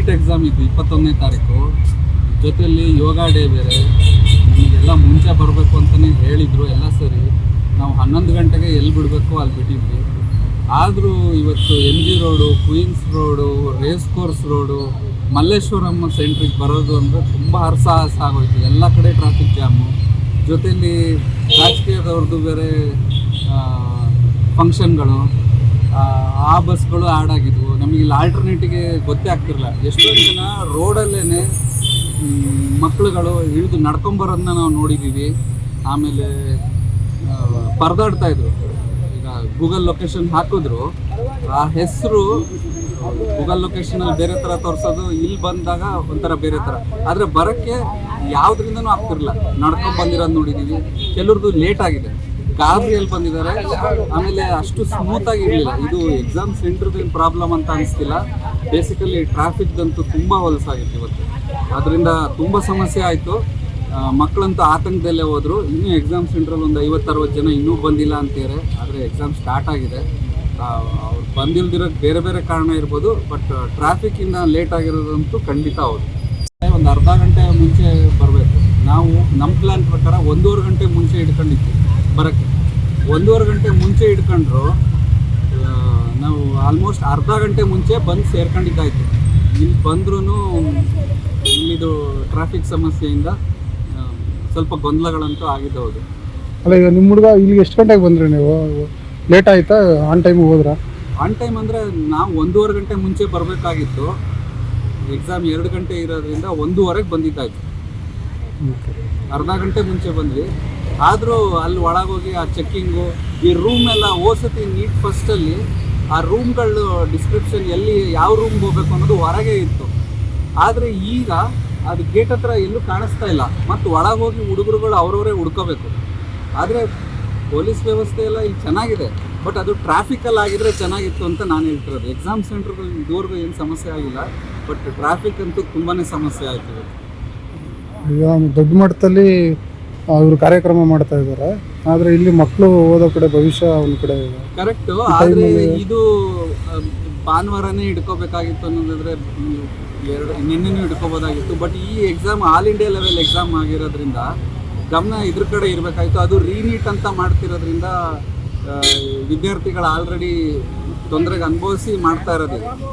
NEET exam ಇತ್ತು 21ನೇ ತಾರೀಕು. ಜೊತೆಯಲ್ಲಿ ಯೋಗ ಡೇ ಬೇರೆ. ನಮಗೆಲ್ಲ ಮುಂಚೆ ಬರಬೇಕು ಅಂತಲೇ ಹೇಳಿದರು, ಎಲ್ಲ ಸರಿ. ನಾವು 11 ಗಂಟೆಗೆ ಎಲ್ಲಿ ಬಿಡಬೇಕು ಅಲ್ಲಿ ಬಿಟ್ಟಿದ್ವಿ. ಆದರೂ ಇವತ್ತು M G road, Queens road, race course road, Malleshwaram ಸೆಂಟ್ರಿಗೆ ಬರೋದು ಅಂದರೆ ತುಂಬ ಹರಸಾಹಸ ಆಗೋಯ್ತು. ಎಲ್ಲ ಕಡೆ ಟ್ರಾಫಿಕ್ ಜಾಮು. ಜೊತೆಯಲ್ಲಿ ರಾಜಕೀಯದವ್ರದ್ದು ಬೇರೆ ಫಂಕ್ಷನ್ಗಳು, ಆ ಬಸ್ಗಳು ಆ್ಯಡ್ ಆಗಿದ್ವು. ನಮಗೆ ಇಲ್ಲಿ ಆಲ್ಟರ್ನೇಟಿಗೆ ಗೊತ್ತೇ ಆಗ್ತಿರಲಿಲ್ಲ. ಎಷ್ಟೊಂದು ಜನ ರೋಡಲ್ಲೇ ಮಕ್ಕಳುಗಳು ಇಳಿದು ನಡ್ಕೊಂಬರೋದನ್ನ ನಾವು ನೋಡಿದ್ದೀವಿ. ಆಮೇಲೆ ಪರದಾಡ್ತಾಯಿದ್ರು. ಈಗ ಗೂಗಲ್ ಲೊಕೇಶನ್ ಹಾಕಿದ್ರು, ಆ ಹೆಸರು ಗೂಗಲ್ ಲೊಕೇಶನಲ್ಲಿ ಬೇರೆ ಥರ ತೋರಿಸೋದು, ಇಲ್ಲಿ ಬಂದಾಗ ಒಂಥರ ಬೇರೆ ಥರ. ಆದರೆ ಬರೋಕ್ಕೆ ಯಾವುದರಿಂದನೂ ಆಗ್ತಿರಲಿಲ್ಲ. ನಡ್ಕೊಂಡು ಬಂದಿರೋದು ನೋಡಿದ್ದೀವಿ. ಕೆಲವ್ರದ್ದು ಲೇಟ್ ಆಗಿದೆ, ಗಾಬರಿಯಲ್ಲಿ ಬಂದಿದ್ದಾರೆ. ಆಮೇಲೆ ಅಷ್ಟು ಸ್ಮೂತಾಗಿ ಇರಲಿಲ್ಲ. ಇದು ಎಕ್ಸಾಮ್ ಸೆಂಟ್ರದ್ದೇನು ಪ್ರಾಬ್ಲಮ್ ಅಂತ ಅನಿಸ್ತಿಲ್ಲ. ಬೇಸಿಕಲಿ ಟ್ರಾಫಿಕ್ದಂತೂ ತುಂಬ ಹೊಲಸಾಗಿತ್ತು ಇವತ್ತು. ಅದರಿಂದ ತುಂಬ ಸಮಸ್ಯೆ ಆಯಿತು. ಮಕ್ಕಳಂತೂ ಆತಂಕದಲ್ಲೇ ಹೋದರು. ಇನ್ನೂ ಎಕ್ಸಾಮ್ ಸೆಂಟ್ರಲ್ಲಿ ಒಂದು 50-60 ಜನ ಇನ್ನೂ ಬಂದಿಲ್ಲ ಅಂತಾರೆ. ಆದರೆ ಎಕ್ಸಾಮ್ ಸ್ಟಾರ್ಟ್ ಆಗಿದೆ. ಅವ್ರು ಬಂದಿಲ್ದಿರೋಕ್ಕೆ ಬೇರೆ ಬೇರೆ ಕಾರಣ ಇರ್ಬೋದು, ಬಟ್ ಟ್ರಾಫಿಕ್ಕಿಂದ ಲೇಟ್ ಆಗಿರೋದಂತೂ ಖಂಡಿತ ಹೌದು. ಒಂದು ಅರ್ಧ ಗಂಟೆ ಮುಂಚೆ ಬರಬೇಕು. ನಾವು ನಮ್ಮ ಪ್ಲ್ಯಾನ್ ಪ್ರಕಾರ 1.5 ಗಂಟೆ ಮುಂಚೆ ಇಟ್ಕೊಂಡಿದ್ವಿ ಬರೋಕ್ಕೆ. 1.5 ಗಂಟೆ ಮುಂಚೆ ಇಟ್ಕೊಂಡ್ರು ನಾವು ಆಲ್ಮೋಸ್ಟ್ ಅರ್ಧ ಗಂಟೆ ಮುಂಚೆ ಬಂದು ಸೇರ್ಕೊಂಡಿದ್ದಾಯಿತು. ಇಲ್ಲಿ ಬಂದ್ರೂ ಇಲ್ಲಿದು ಟ್ರಾಫಿಕ್ ಸಮಸ್ಯೆಯಿಂದ ಸ್ವಲ್ಪ ಗೊಂದಲಗಳಂತೂ ಆಗಿದ್ದವು. ಅಲ್ಲ, ಈಗ ನಿಮ್ಮ ಹುಡುಗ ಇಲ್ಲಿಗೆ ಎಷ್ಟು ಗಂಟೆಗೆ ಬಂದ್ರಿ ನೀವು? ಲೇಟ್ ಆಯಿತಾ? ಆನ್ ಟೈಮಿಗೆ ಹೋದ್ರಾ? ಆನ್ ಟೈಮ್ ಅಂದರೆ ನಾವು 1.5 ಗಂಟೆ ಮುಂಚೆ ಬರಬೇಕಾಗಿತ್ತು. ಎಕ್ಸಾಮ್ 2 ಗಂಟೆ ಇರೋದ್ರಿಂದ 1:30ಗೆ ಬಂದಿದ್ದಾಯಿತು. ಅರ್ಧ ಗಂಟೆ ಮುಂಚೆ ಬಂದ್ವಿ. ಆದರೂ ಅಲ್ಲಿ ಒಳಗೋಗಿ ಆ ಚೆಕ್ಕಿಂಗು, ಈ ರೂಮ್ ಎಲ್ಲ ಓಸತಿ ನೀಟ್ ಫಸ್ಟಲ್ಲಿ ಆ ರೂಮ್ಗಳು ಡಿಸ್ಕ್ರಿಪ್ಷನ್ ಎಲ್ಲಿ ಯಾವ ರೂಮ್ಗೆ ಹೋಗ್ಬೇಕು ಅನ್ನೋದು ಹೊರಗೆ ಇತ್ತು. ಆದರೆ ಈಗ ಅದು ಗೇಟ್ ಹತ್ರ ಎಲ್ಲೂ ಕಾಣಿಸ್ತಾ ಇಲ್ಲ. ಮತ್ತು ಒಳಗೆ ಹೋಗಿ ಹುಡುಗರುಗಳು ಅವರವರೇ ಹುಡ್ಕೋಬೇಕು. ಆದರೆ ಪೊಲೀಸ್ ವ್ಯವಸ್ಥೆ ಎಲ್ಲ ಇಲ್ಲಿ ಚೆನ್ನಾಗಿದೆ, ಬಟ್ ಅದು ಟ್ರಾಫಿಕಲ್ಲಿ ಆಗಿದ್ರೆ ಚೆನ್ನಾಗಿತ್ತು ಅಂತ ನಾನು ಹೇಳ್ತಿರೋದು. ಎಕ್ಸಾಮ್ ಸೆಂಟ್ರ್ಗಳು ಇದುವರೆಗೂ ಏನು ಸಮಸ್ಯೆ ಆಗಿಲ್ಲ, ಬಟ್ ಟ್ರಾಫಿಕ್ ಅಂತೂ ತುಂಬಾ ಸಮಸ್ಯೆ ಆಯ್ತು. ಈಗ ದೊಡ್ಡ ಮಟ್ಟದಲ್ಲಿ ಅವರು ಕಾರ್ಯಕ್ರಮ ಮಾಡ್ತಾ ಇದ್ದಾರೆ, ಆದರೆ ಇಲ್ಲಿ ಮಕ್ಕಳು ಓದೋ ಕಡೆ ಭವಿಷ್ಯ ಒಂದು ಕಡೆ ಇದೆ. ಕರೆಕ್ಟು. ಆದರೆ ಇದು ಭಾನುವಾರನೇ ಹಿಡ್ಕೋಬೇಕಾಗಿತ್ತು ಅನ್ನೋದಾದರೆ ನಿನ್ನೆನೂ ಹಿಡ್ಕೋಬೋದಾಗಿತ್ತು. ಬಟ್ ಈ exam all India level exam ಆಗಿರೋದ್ರಿಂದ ಗಮನ ಇದ್ರ ಕಡೆ ಇರಬೇಕಾಯಿತು. ಅದು ರೀನೀಟ್ ಅಂತ ಮಾಡ್ತಿರೋದ್ರಿಂದ ವಿದ್ಯಾರ್ಥಿಗಳು ಆಲ್ರೆಡಿ ತೊಂದರೆಗೆ ಅನುಭವಿಸಿ ಮಾಡ್ತಾ ಇರೋದು.